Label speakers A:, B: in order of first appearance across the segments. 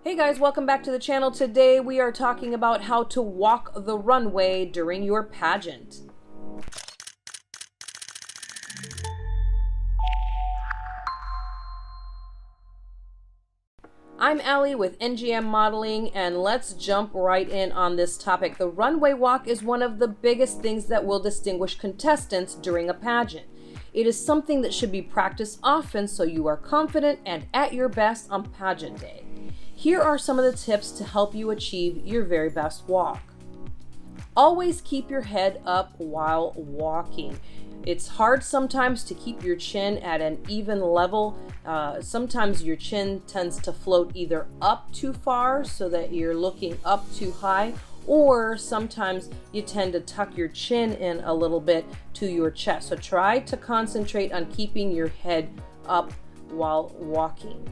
A: Hey guys, welcome back to the channel. Today we are talking about how to walk the runway during your pageant. I'm Allie with NGM Modeling, and let's jump right in on this topic. The runway walk is one of the biggest things that will distinguish contestants during a pageant. It is something that should be practiced often so you are confident and at your best on pageant day. Here are some of the tips to help you achieve your very best walk. Always keep your head up while walking. It's hard sometimes to keep your chin at an even level. Sometimes your chin tends to float either up too far so that you're looking up too high, or sometimes you tend to tuck your chin in a little bit to your chest. So try to concentrate on keeping your head up while walking.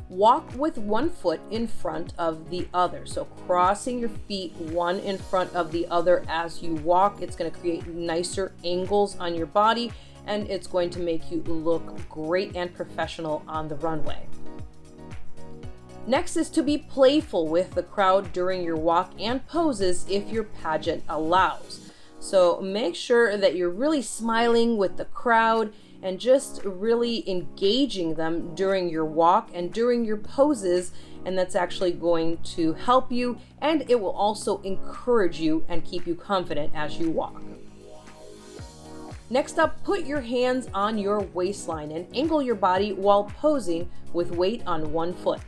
A: Walk with one foot in front of the other. So crossing your feet one in front of the other as you walk. It's going to create nicer angles on your body, and it's going to make you look great and professional on the runway. Next is to be playful with the crowd during your walk and poses if your pageant allows. So make sure that you're really smiling with the crowd and just really engaging them during your walk and during your poses, and that's actually going to help you, and it will also encourage you and keep you confident as you walk. Next up, put your hands on your waistline and angle your body while posing with weight on one foot.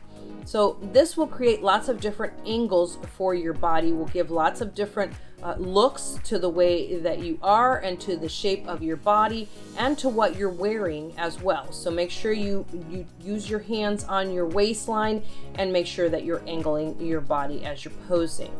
A: So this will create lots of different angles for your body, will give lots of different looks to the way that you are and to the shape of your body and to what you're wearing as well. So make sure you use your hands on your waistline and make sure that you're angling your body as you're posing.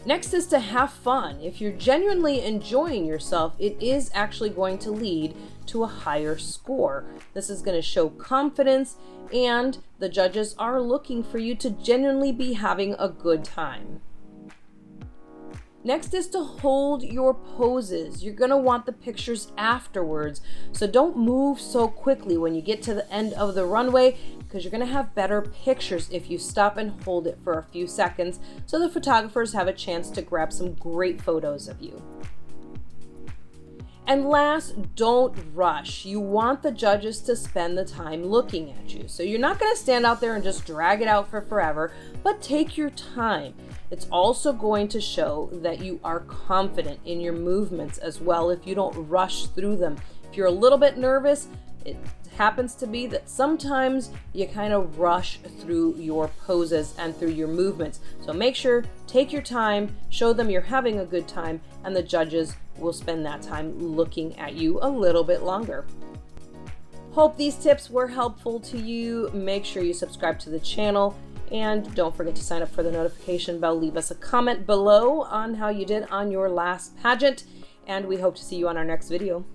A: Next is to have fun. If you're genuinely enjoying yourself, it is actually going to lead to a higher score. This is going to show confidence, and the judges are looking for you to genuinely be having a good time. Next is to hold your poses. You're going to want the pictures afterwards, so don't move so quickly when you get to the end of the runway, because you're going to have better pictures if you stop and hold it for a few seconds so the photographers have a chance to grab some great photos of you. And last, don't rush. You want the judges to spend the time looking at you. So you're not going to stand out there and just drag it out for forever, but take your time. It's also going to show that you are confident in your movements as well if you don't rush through them. If you're a little bit nervous, it happens to be that sometimes you kind of rush through your poses and through your movements. So make sure, take your time, show them you're having a good time, and the judges will spend that time looking at you a little bit longer. Hope these tips were helpful to you. Make sure you subscribe to the channel, and don't forget to sign up for the notification bell. Leave us a comment below on how you did on your last pageant, and we hope to see you on our next video.